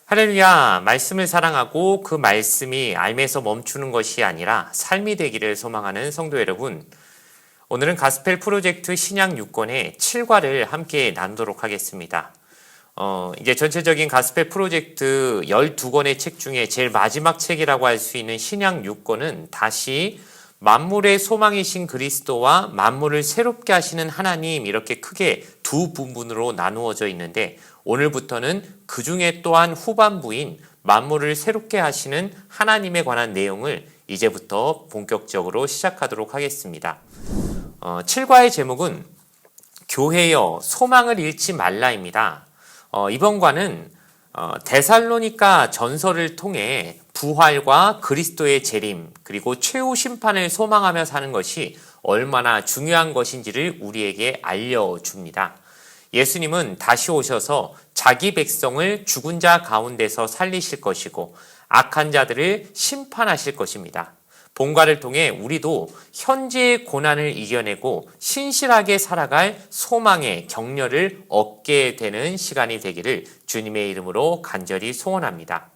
할렐루야, 말씀을 사랑하고 그 말씀이 삶에서 멈추는 것이 아니라 삶이 되기를 소망하는 성도 여러분, 오늘은 가스펠 프로젝트 신약 6권의 7과를 함께 나누도록 하겠습니다. 이제 전체적인 가스펠 프로젝트 12권의 책 중에 제일 마지막 책이라고 할 수 있는 신약 6권은 다시 만물의 소망이신 그리스도와 만물을 새롭게 하시는 하나님, 이렇게 크게 두 부분으로 나누어져 있는데, 오늘부터는 그 중에 또한 후반부인 만물을 새롭게 하시는 하나님에 관한 내용을 이제부터 본격적으로 시작하도록 하겠습니다. 7과의 제목은 교회여 소망을 잃지 말라입니다. 이번 과는 데살로니가 전서를 통해 부활과 그리스도의 재림, 그리고 최후 심판을 소망하며 사는 것이 얼마나 중요한 것인지를 우리에게 알려줍니다. 예수님은 다시 오셔서 자기 백성을 죽은 자 가운데서 살리실 것이고 악한 자들을 심판하실 것입니다. 본과를 통해 우리도 현재의 고난을 이겨내고 신실하게 살아갈 소망의 격려를 얻게 되는 시간이 되기를 주님의 이름으로 간절히 소원합니다.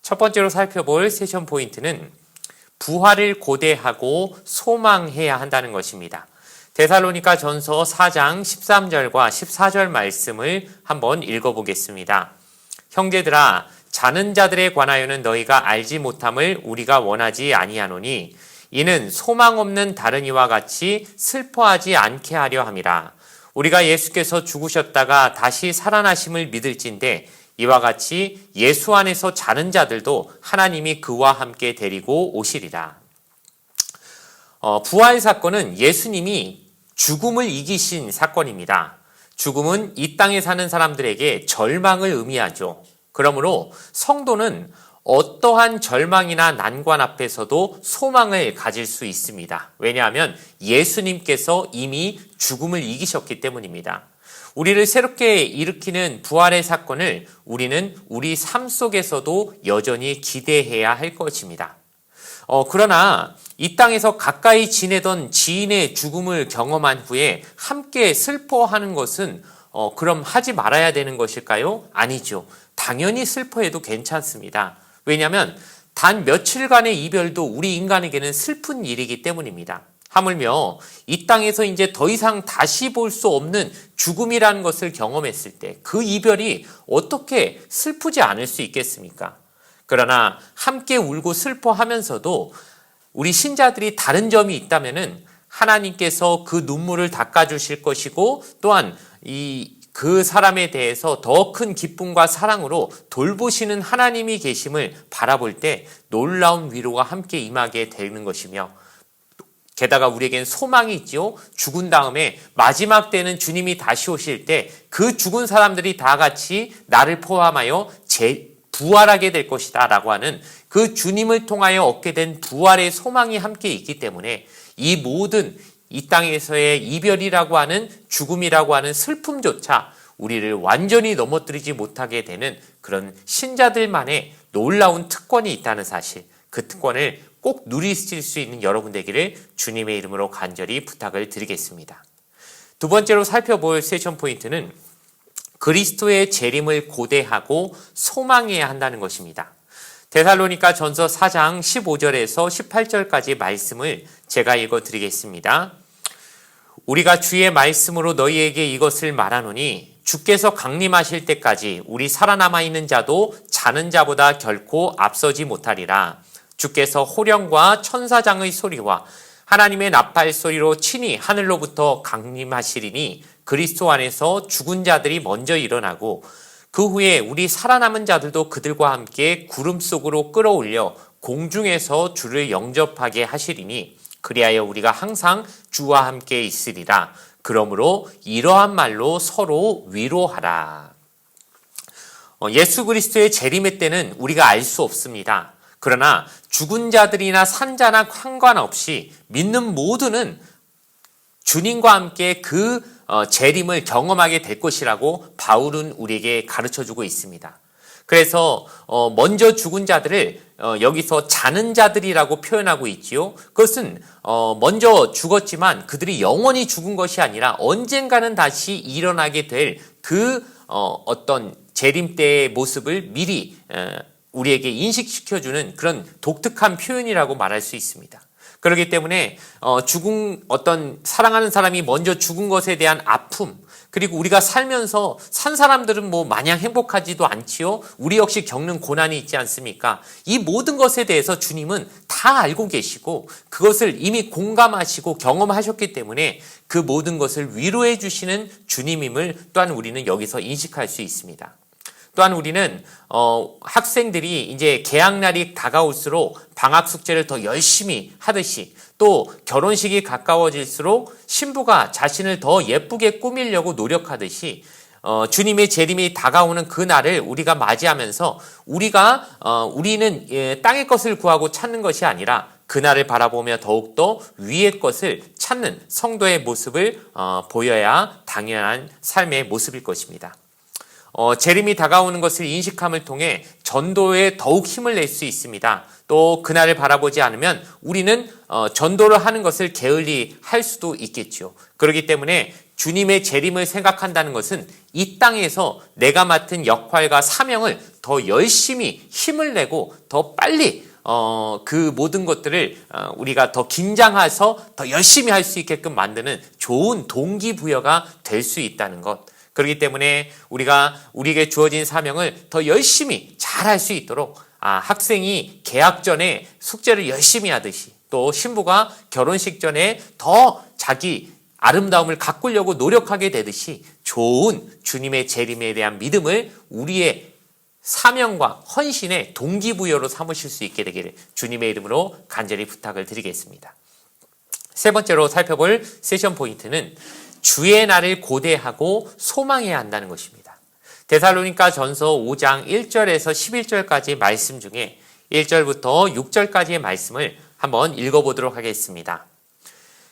첫 번째로 살펴볼 세션 포인트는 부활을 고대하고 소망해야 한다는 것입니다. 데살로니가 전서 4장 13절과 14절 말씀을 한번 읽어보겠습니다. 형제들아, 자는 자들에 관하여는 너희가 알지 못함을 우리가 원하지 아니하노니 이는 소망 없는 다른 이와 같이 슬퍼하지 않게 하려 함이라. 우리가 예수께서 죽으셨다가 다시 살아나심을 믿을진데 이와 같이 예수 안에서 자는 자들도 하나님이 그와 함께 데리고 오시리라. 부활 사건은 예수님이 죽음을 이기신 사건입니다. 죽음은 이 땅에 사는 사람들에게 절망을 의미하죠. 그러므로 성도는 어떠한 절망이나 난관 앞에서도 소망을 가질 수 있습니다. 왜냐하면 예수님께서 이미 죽음을 이기셨기 때문입니다. 우리를 새롭게 일으키는 부활의 사건을 우리는 우리 삶 속에서도 여전히 기대해야 할 것입니다. 그러나 이 땅에서 가까이 지내던 지인의 죽음을 경험한 후에 함께 슬퍼하는 것은 그럼 하지 말아야 되는 것일까요? 아니죠. 당연히 슬퍼해도 괜찮습니다. 왜냐하면 단 며칠간의 이별도 우리 인간에게는 슬픈 일이기 때문입니다. 하물며 이 땅에서 이제 더 이상 다시 볼 수 없는 죽음이라는 것을 경험했을 때 그 이별이 어떻게 슬프지 않을 수 있겠습니까? 그러나 함께 울고 슬퍼하면서도 우리 신자들이 다른 점이 있다면은 하나님께서 그 눈물을 닦아주실 것이고 또한 그 사람에 대해서 더 큰 기쁨과 사랑으로 돌보시는 하나님이 계심을 바라볼 때 놀라운 위로가 함께 임하게 되는 것이며, 게다가 우리에겐 소망이 있죠. 죽은 다음에 마지막 때는 주님이 다시 오실 때 그 죽은 사람들이 다 같이 나를 포함하여 부활하게 될 것이다 라고 하는 그 주님을 통하여 얻게 된 부활의 소망이 함께 있기 때문에 이 모든 이 땅에서의 이별이라고 하는 죽음이라고 하는 슬픔조차 우리를 완전히 넘어뜨리지 못하게 되는 그런 신자들만의 놀라운 특권이 있다는 사실, 그 특권을 꼭 누리실 수 있는 여러분 되기를 주님의 이름으로 간절히 부탁을 드리겠습니다. 두 번째로 살펴볼 세션 포인트는 그리스도의 재림을 고대하고 소망해야 한다는 것입니다. 데살로니가 전서 4장 15절에서 18절까지 말씀을 제가 읽어드리겠습니다. 우리가 주의 말씀으로 너희에게 이것을 말하노니 주께서 강림하실 때까지 우리 살아남아 있는 자도 자는 자보다 결코 앞서지 못하리라. 주께서 호령과 천사장의 소리와 하나님의 나팔 소리로 친히 하늘로부터 강림하시리니 그리스도 안에서 죽은 자들이 먼저 일어나고 그 후에 우리 살아남은 자들도 그들과 함께 구름 속으로 끌어올려 공중에서 주를 영접하게 하시리니 그리하여 우리가 항상 주와 함께 있으리라. 그러므로 이러한 말로 서로 위로하라. 예수 그리스도의 재림의 때는 우리가 알 수 없습니다. 그러나 죽은 자들이나 산 자나 상관없이 믿는 모두는 주님과 함께 그 재림을 경험하게 될 것이라고 바울은 우리에게 가르쳐주고 있습니다. 그래서 먼저 죽은 자들을 여기서 자는 자들이라고 표현하고 있지요. 그것은 먼저 죽었지만 그들이 영원히 죽은 것이 아니라 언젠가는 다시 일어나게 될 그 어떤 재림 때의 모습을 미리 우리에게 인식시켜주는 그런 독특한 표현이라고 말할 수 있습니다. 그렇기 때문에 어떤 사랑하는 사람이 먼저 죽은 것에 대한 아픔, 그리고 우리가 살면서 산 사람들은 뭐 마냥 행복하지도 않지요. 우리 역시 겪는 고난이 있지 않습니까? 이 모든 것에 대해서 주님은 다 알고 계시고 그것을 이미 공감하시고 경험하셨기 때문에 그 모든 것을 위로해 주시는 주님임을 또한 우리는 여기서 인식할 수 있습니다. 또한 우리는 학생들이 이제 개학날이 다가올수록 방학 숙제를 더 열심히 하듯이, 또 결혼식이 가까워질수록 신부가 자신을 더 예쁘게 꾸미려고 노력하듯이 주님의 재림이 다가오는 그 날을 우리가 맞이하면서 우리는 땅의 것을 구하고 찾는 것이 아니라 그날을 바라보며 더욱더 위의 것을 찾는 성도의 모습을 보여야 당연한 삶의 모습일 것입니다. 재림이 다가오는 것을 인식함을 통해 전도에 더욱 힘을 낼 수 있습니다. 또 그날을 바라보지 않으면 우리는 전도를 하는 것을 게을리 할 수도 있겠죠. 그렇기 때문에 주님의 재림을 생각한다는 것은 이 땅에서 내가 맡은 역할과 사명을 더 열심히 힘을 내고 더 빨리 그 모든 것들을 우리가 더 긴장해서 더 열심히 할 수 있게끔 만드는 좋은 동기부여가 될 수 있다는 것. 그렇기 때문에 우리에게 주어진 사명을 더 열심히 잘할 수 있도록 학생이 개학 전에 숙제를 열심히 하듯이, 또 신부가 결혼식 전에 더 자기 아름다움을 가꾸려고 노력하게 되듯이 좋은 주님의 재림에 대한 믿음을 우리의 사명과 헌신의 동기부여로 삼으실 수 있게 되기를 주님의 이름으로 간절히 부탁을 드리겠습니다. 세 번째로 살펴볼 세션 포인트는 주의 날을 고대하고 소망해야 한다는 것입니다. 데살로니가 전서 5장 1절에서 11절까지 말씀 중에 1절부터 6절까지의 말씀을 한번 읽어보도록 하겠습니다.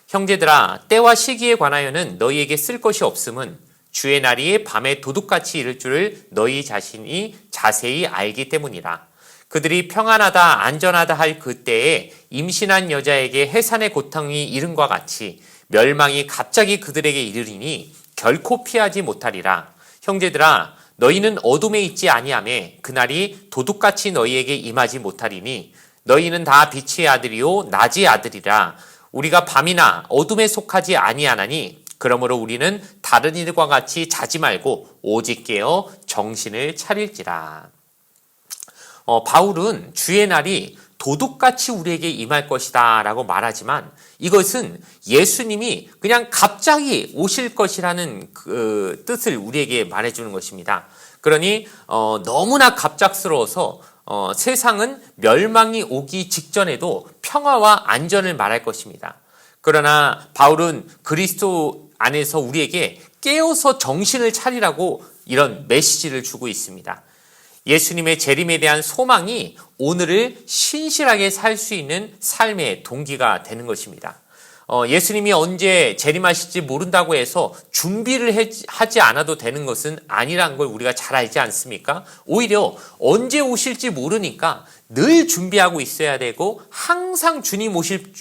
형제들아, 때와 시기에 관하여는 너희에게 쓸 것이 없음은 주의 날이 밤에 도둑같이 이를 줄을 너희 자신이 자세히 알기 때문이라. 그들이 평안하다 안전하다 할 그때에 임신한 여자에게 해산의 고통이 이른과 같이 멸망이 갑자기 그들에게 이르리니 결코 피하지 못하리라. 형제들아, 너희는 어둠에 있지 아니하매 그날이 도둑같이 너희에게 임하지 못하리니 너희는 다 빛의 아들이요 낮의 아들이라. 우리가 밤이나 어둠에 속하지 아니하나니 그러므로 우리는 다른 이들과 같이 자지 말고 오직 깨어 정신을 차릴지라. 바울은 주의 날이 도둑같이 우리에게 임할 것이다 라고 말하지만 이것은 예수님이 그냥 갑자기 오실 것이라는 그 뜻을 우리에게 말해주는 것입니다. 그러니 너무나 갑작스러워서 세상은 멸망이 오기 직전에도 평화와 안전을 말할 것입니다. 그러나 바울은 그리스도 안에서 우리에게 깨어서 정신을 차리라고 이런 메시지를 주고 있습니다. 예수님의 재림에 대한 소망이 오늘을 신실하게 살 수 있는 삶의 동기가 되는 것입니다. 예수님이 언제 재림하실지 모른다고 해서 준비를 하지 않아도 되는 것은 아니라는 걸 우리가 잘 알지 않습니까? 오히려 언제 오실지 모르니까 늘 준비하고 있어야 되고 항상 주님 오실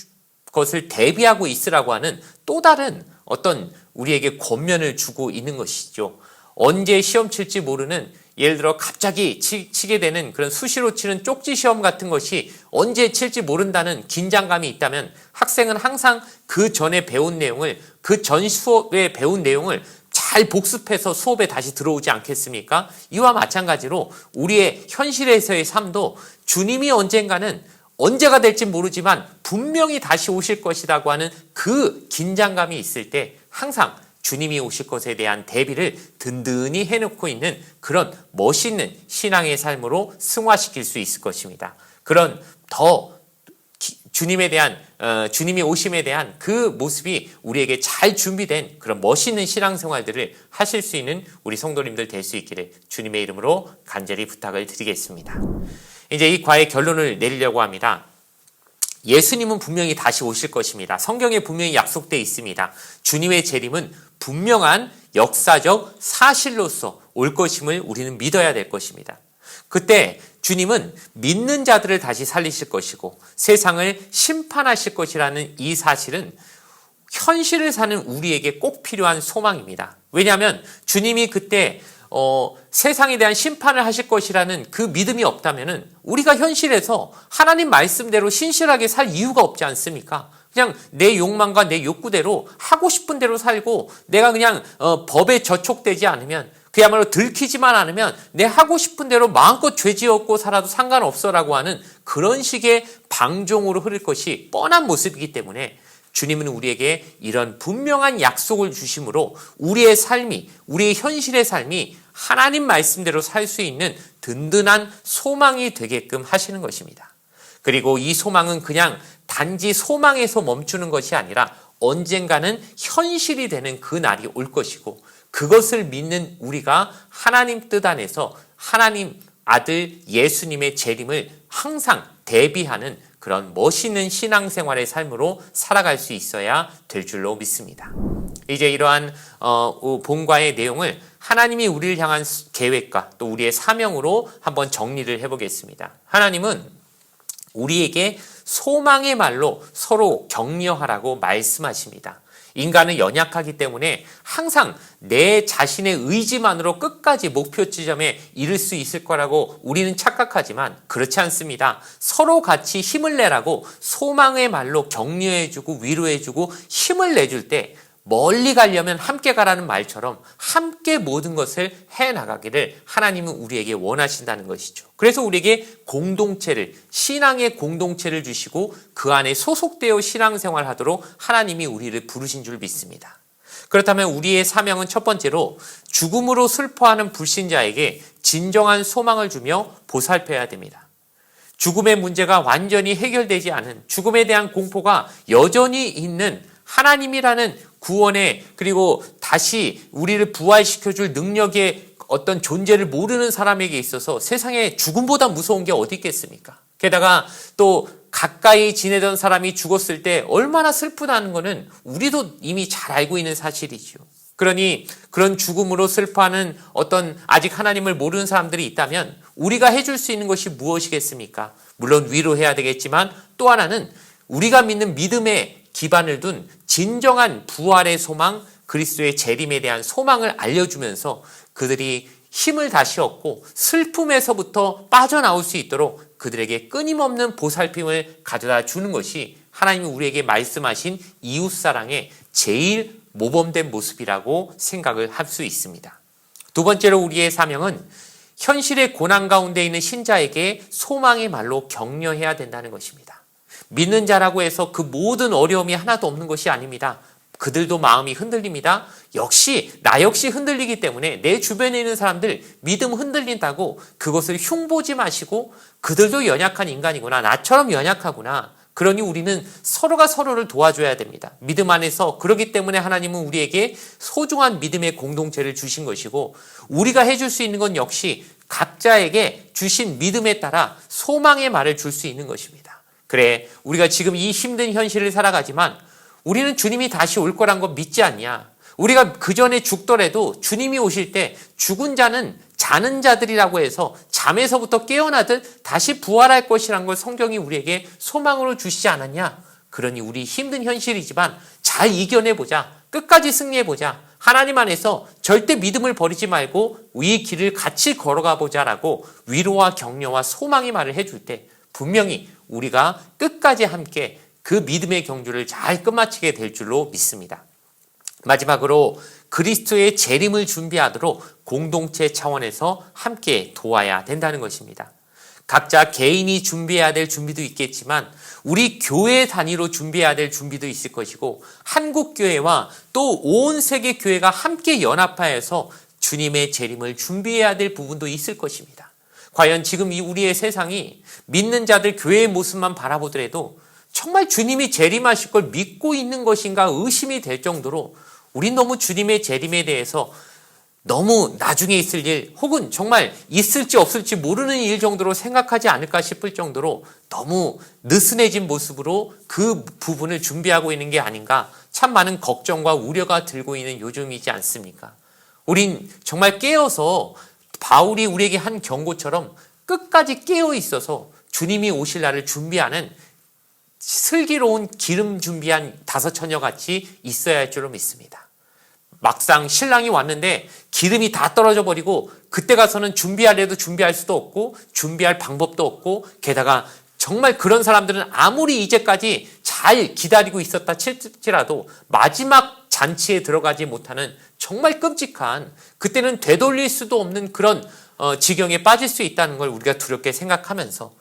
것을 대비하고 있으라고 하는 또 다른 어떤 우리에게 권면을 주고 있는 것이죠. 언제 시험 칠지 모르는, 예를 들어 갑자기 치게 되는 그런 수시로 치는 쪽지 시험 같은 것이 언제 칠지 모른다는 긴장감이 있다면 학생은 항상 그 전에 배운 내용을, 그 전 수업에 배운 내용을 잘 복습해서 수업에 다시 들어오지 않겠습니까? 이와 마찬가지로 우리의 현실에서의 삶도 주님이 언제가 될지 모르지만 분명히 다시 오실 것이라고 하는 그 긴장감이 있을 때 항상 주님이 오실 것에 대한 대비를 든든히 해놓고 있는 그런 멋있는 신앙의 삶으로 승화시킬 수 있을 것입니다. 그런 주님이 오심에 대한 그 모습이 우리에게 잘 준비된 그런 멋있는 신앙생활들을 하실 수 있는 우리 성도님들 될 수 있기를 주님의 이름으로 간절히 부탁을 드리겠습니다. 이제 이 과의 결론을 내리려고 합니다. 예수님은 분명히 다시 오실 것입니다. 성경에 분명히 약속되어 있습니다. 주님의 재림은 분명한 역사적 사실로서 올 것임을 우리는 믿어야 될 것입니다. 그때 주님은 믿는 자들을 다시 살리실 것이고 세상을 심판하실 것이라는 이 사실은 현실을 사는 우리에게 꼭 필요한 소망입니다. 왜냐하면 주님이 그때 세상에 대한 심판을 하실 것이라는 그 믿음이 없다면 우리가 현실에서 하나님 말씀대로 신실하게 살 이유가 없지 않습니까? 그냥 내 욕망과 내 욕구대로 하고 싶은 대로 살고 내가 그냥 법에 저촉되지 않으면, 그야말로 들키지만 않으면 내 하고 싶은 대로 마음껏 죄지었고 살아도 상관없어라고 하는 그런 식의 방종으로 흐를 것이 뻔한 모습이기 때문에 주님은 우리에게 이런 분명한 약속을 주심으로 우리의 삶이, 우리의 현실의 삶이 하나님 말씀대로 살 수 있는 든든한 소망이 되게끔 하시는 것입니다. 그리고 이 소망은 그냥 단지 소망에서 멈추는 것이 아니라 언젠가는 현실이 되는 그 날이 올 것이고, 그것을 믿는 우리가 하나님 뜻 안에서 하나님 아들 예수님의 재림을 항상 대비하는 그런 멋있는 신앙생활의 삶으로 살아갈 수 있어야 될 줄로 믿습니다. 이제 이러한 본과의 내용을 하나님이 우리를 향한 계획과 또 우리의 사명으로 한번 정리를 해보겠습니다. 하나님은 우리에게 소망의 말로 서로 격려하라고 말씀하십니다. 인간은 연약하기 때문에 항상 내 자신의 의지만으로 끝까지 목표 지점에 이를 수 있을 거라고 우리는 착각하지만 그렇지 않습니다. 서로 같이 힘을 내라고 소망의 말로 격려해주고 위로해주고 힘을 내줄 때 멀리 가려면 함께 가라는 말처럼 함께 모든 것을 해나가기를 하나님은 우리에게 원하신다는 것이죠. 그래서 우리에게 공동체를, 신앙의 공동체를 주시고 그 안에 소속되어 신앙생활 하도록 하나님이 우리를 부르신 줄 믿습니다. 그렇다면 우리의 사명은 첫 번째로 죽음으로 슬퍼하는 불신자에게 진정한 소망을 주며 보살펴야 됩니다. 죽음의 문제가 완전히 해결되지 않은, 죽음에 대한 공포가 여전히 있는 하나님이라는 구원의, 그리고 다시 우리를 부활시켜줄 능력의 어떤 존재를 모르는 사람에게 있어서 세상에 죽음보다 무서운 게 어디 있겠습니까? 게다가 또 가까이 지내던 사람이 죽었을 때 얼마나 슬프다는 것은 우리도 이미 잘 알고 있는 사실이죠. 그러니 그런 죽음으로 슬퍼하는 어떤 아직 하나님을 모르는 사람들이 있다면 우리가 해줄 수 있는 것이 무엇이겠습니까? 물론 위로해야 되겠지만 또 하나는 우리가 믿는 믿음의 기반을 둔 진정한 부활의 소망, 그리스도의 재림에 대한 소망을 알려주면서 그들이 힘을 다시 얻고 슬픔에서부터 빠져나올 수 있도록 그들에게 끊임없는 보살핌을 가져다 주는 것이 하나님이 우리에게 말씀하신 이웃사랑의 제일 모범된 모습이라고 생각을 할 수 있습니다. 두 번째로 우리의 사명은 현실의 고난 가운데 있는 신자에게 소망의 말로 격려해야 된다는 것입니다. 믿는 자라고 해서 그 모든 어려움이 하나도 없는 것이 아닙니다. 그들도 마음이 흔들립니다. 나 역시 흔들리기 때문에 내 주변에 있는 사람들 믿음 흔들린다고 그것을 흉보지 마시고 그들도 연약한 인간이구나, 나처럼 연약하구나. 그러니 우리는 서로가 서로를 도와줘야 됩니다. 믿음 안에서. 그렇기 때문에 하나님은 우리에게 소중한 믿음의 공동체를 주신 것이고, 우리가 해줄 수 있는 건 역시 각자에게 주신 믿음에 따라 소망의 말을 줄 수 있는 것입니다. 그래, 우리가 지금 이 힘든 현실을 살아가지만 우리는 주님이 다시 올 거란 거 믿지 않냐? 우리가 그 전에 죽더라도 주님이 오실 때 죽은 자는 자는 자들이라고 해서 잠에서부터 깨어나듯 다시 부활할 것이란 걸 성경이 우리에게 소망으로 주시지 않았냐? 그러니 우리 힘든 현실이지만 잘 이겨내보자. 끝까지 승리해보자. 하나님 안에서 절대 믿음을 버리지 말고 이 길을 같이 걸어가 보자라고 위로와 격려와 소망의 말을 해줄 때 분명히 우리가 끝까지 함께 그 믿음의 경주를 잘 끝마치게 될 줄로 믿습니다. 마지막으로 그리스도의 재림을 준비하도록 공동체 차원에서 함께 도와야 된다는 것입니다. 각자 개인이 준비해야 될 준비도 있겠지만 우리 교회 단위로 준비해야 될 준비도 있을 것이고, 한국교회와 또 온 세계 교회가 함께 연합하여서 주님의 재림을 준비해야 될 부분도 있을 것입니다. 과연 지금 이 우리의 세상이 믿는 자들 교회의 모습만 바라보더라도 정말 주님이 재림하실 걸 믿고 있는 것인가 의심이 될 정도로 우린 너무 주님의 재림에 대해서 너무 나중에 있을 일, 혹은 정말 있을지 없을지 모르는 일 정도로 생각하지 않을까 싶을 정도로 너무 느슨해진 모습으로 그 부분을 준비하고 있는 게 아닌가, 참 많은 걱정과 우려가 들고 있는 요즘이지 않습니까? 우린 정말 깨어서 바울이 우리에게 한 경고처럼 끝까지 깨어 있어서 주님이 오실 날을 준비하는 슬기로운 기름 준비한 다섯 처녀같이 있어야 할 줄로 믿습니다. 막상 신랑이 왔는데 기름이 다 떨어져 버리고 그때 가서는 준비하려도 준비할 수도 없고 준비할 방법도 없고 게다가 정말 그런 사람들은 아무리 이제까지 잘 기다리고 있었다 칠지라도 마지막 잔치에 들어가지 못하는 정말 끔찍한, 그때는 되돌릴 수도 없는 그런 지경에 빠질 수 있다는 걸 우리가 두렵게 생각하면서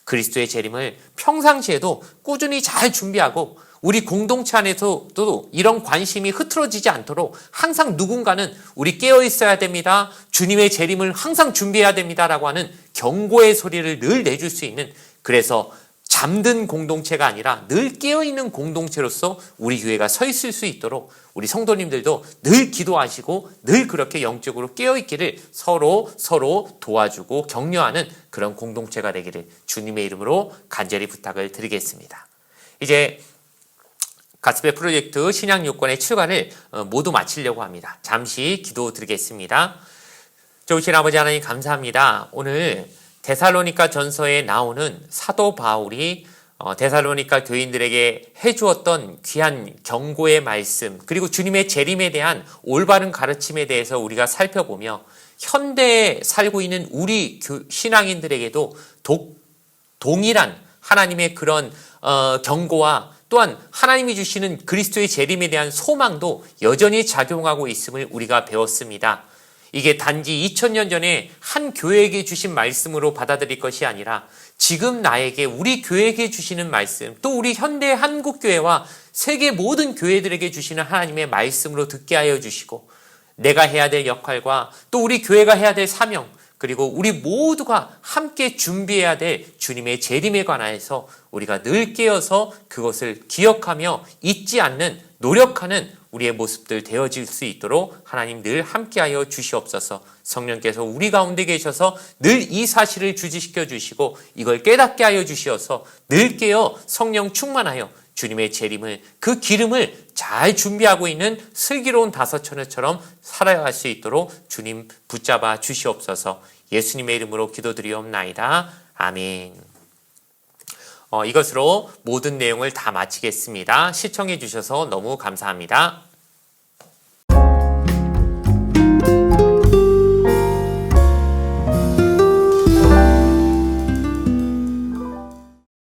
그리스도의 재림을 평상시에도 꾸준히 잘 준비하고 우리 공동체 안에서도 이런 관심이 흐트러지지 않도록 항상 누군가는 우리 깨어 있어야 됩니다. 주님의 재림을 항상 준비해야 됩니다라고 하는 경고의 소리를 늘 내줄 수 있는, 그래서 잠든 공동체가 아니라 늘 깨어있는 공동체로서 우리 교회가 서 있을 수 있도록 우리 성도님들도 늘 기도하시고 늘 그렇게 영적으로 깨어있기를 서로 도와주고 격려하는 그런 공동체가 되기를 주님의 이름으로 간절히 부탁을 드리겠습니다. 이제 가스펠 프로젝트 신약 요건의 7과를 모두 마치려고 합니다. 잠시 기도 드리겠습니다. 좋으신 아버지 하나님 감사합니다. 오늘 데살로니가 전서에 나오는 사도 바울이 데살로니가 교인들에게 해주었던 귀한 경고의 말씀, 그리고 주님의 재림에 대한 올바른 가르침에 대해서 우리가 살펴보며 현대에 살고 있는 우리 신앙인들에게도 동일한 하나님의 그런 경고와 또한 하나님이 주시는 그리스도의 재림에 대한 소망도 여전히 작용하고 있음을 우리가 배웠습니다. 이게 단지 2000년 전에 한 교회에게 주신 말씀으로 받아들일 것이 아니라 지금 나에게, 우리 교회에게 주시는 말씀, 또 우리 현대 한국교회와 세계 모든 교회들에게 주시는 하나님의 말씀으로 듣게 하여 주시고, 내가 해야 될 역할과 또 우리 교회가 해야 될 사명, 그리고 우리 모두가 함께 준비해야 될 주님의 재림에 관하여서 우리가 늘 깨어서 그것을 기억하며 잊지 않는, 노력하는 우리의 모습들 되어질 수 있도록 하나님 늘 함께하여 주시옵소서. 성령께서 우리 가운데 계셔서 늘 이 사실을 주지시켜 주시고 이걸 깨닫게 하여 주시어서 늘 깨어 성령 충만하여 주님의 재림을, 그 기름을 잘 준비하고 있는 슬기로운 다섯처녀처럼 살아갈 수 있도록 주님 붙잡아 주시옵소서. 예수님의 이름으로 기도드리옵나이다. 아멘. 이것으로 모든 내용을 다 마치겠습니다. 시청해 주셔서 너무 감사합니다.